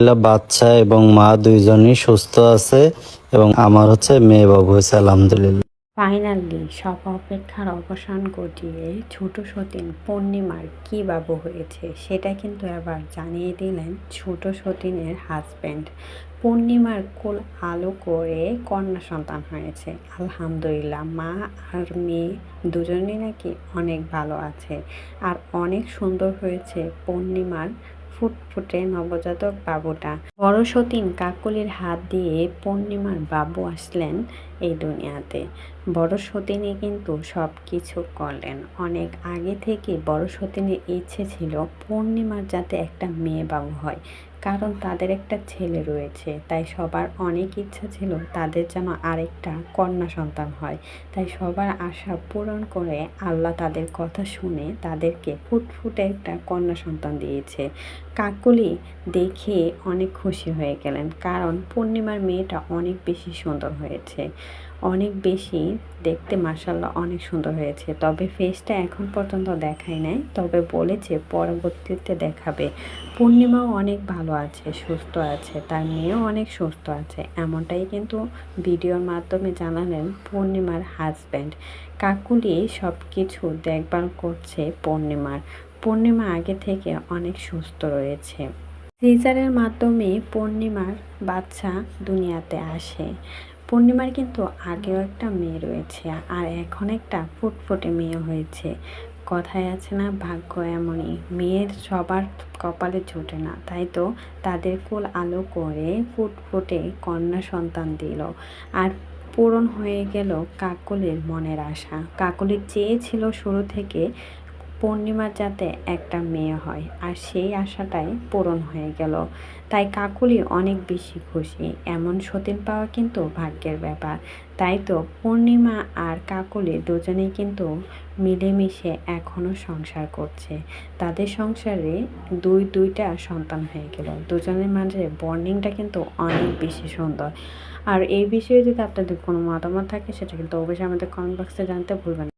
বাচ্চা এবং মা দুইজনই সুস্থ আছে এবং আমার মেয়ে বাবু হয়েছে আলহামদুলিল্লাহ। ফাইনালি সব অপেক্ষার অবসান ঘটিয়ে ছোট সতীন পূর্ণিমার কী বাবু হয়েছে সেটা কিন্তু এবার জানিয়ে দিলেন ছোট সতীনের হাজব্যান্ড। পূর্ণিমার কোল আলো করে কন্যা সন্তান হয়েছে আলহামদুলিল্লাহ। মা আর মেয়ে দুজনেই নাকি অনেক ভালো আছে আর অনেক সুন্দর হয়েছে পূর্ণিমার ফুটফুটে নবজাতক বাবুটা। বড় সতীন কাকলির হাত দিয়ে পূর্ণিমার বাবু আসলেন এই দুনিয়াতে। বড় সতীনে কিন্তু সব কিছু করলেন অনেক আগে থেকে। বড় সতীনের ইচ্ছে ছিল পূর্ণিমার যাতে একটা মেয়ে বাবু হয়, কারণ তাদের একটা ছেলে রয়েছে। তাই সবার অনেক ইচ্ছা ছিল তাদের যেন আরেকটা কন্যা সন্তান হয়। তাই সবার আশা পূরণ করে আল্লাহ তাদের কথা শুনে তাদেরকে ফুটফুটে একটা কন্যা সন্তান দিয়েছে। কাকলি দেখে অনেক খুশি হয়ে গেলেন, কারণ পূর্ণিমার মেয়েটা অনেক বেশি সুন্দর হয়েছে, অনেক বেশি দেখতে মাশাআল্লাহ অনেক সুন্দর হয়েছে। তবে ফেসটা এখন পর্যন্ত দেখায় নাই, তবে বলেছে পরবর্তীতে দেখাবে। পূর্ণিমাও অনেক ভালো আছে, সুস্থ আছে, তার মেয়েও অনেক সুস্থ আছে, এমনটাই কিন্তু ভিডিওর মাধ্যমে জানালেন পূর্ণিমার হাজব্যান্ড। কাকুলি সব কিছু দেখভাল করছে পূর্ণিমার। পূর্ণিমা আগে থেকে অনেক সুস্থ রয়েছে। সিজারের মাধ্যমে পূর্ণিমার বাচ্চা দুনিয়াতে আসে। পূর্ণিমার কিন্তু আগেও একটা মেয়ে রয়েছে আর এখন একটা ফুটফুটে মেয়ে হয়েছে। কথায় আছে না, ভাগ্য এমনই, মেয়ের সবার কপালে জোটে না, তাই তো তাদের কুল আলো করে ফুটফুটে কন্যা সন্তান দিল। আর পূরণ হয়ে গেল কাকলির মনের আশা। কাকলি চেয়েছিল শুরু থেকে পূর্ণিমার যাতে একটা মেয়ে হয়, আর সেই আশাটাই পূরণ হয়ে গেল। তাই কাকলি অনেক বেশি খুশি। এমন সতীন পাওয়া কিন্তু ভাগ্যের ব্যাপার। তাই তো পূর্ণিমা আর কাকলি দুজনেই কিন্তু মিলেমিশে এখনও সংসার করছে। তাদের সংসারে দুইটা সন্তান হয়ে গেল। দুজনের মাঝে বন্ডিংটা কিন্তু অনেক বেশি সুন্দর। আর এই বিষয়ে যদি আপনাদের কোনো মতামত থাকে সেটা কিন্তু অবশ্যই আমাদের কমেন্ট বক্সে জানতে ভুলবেন না।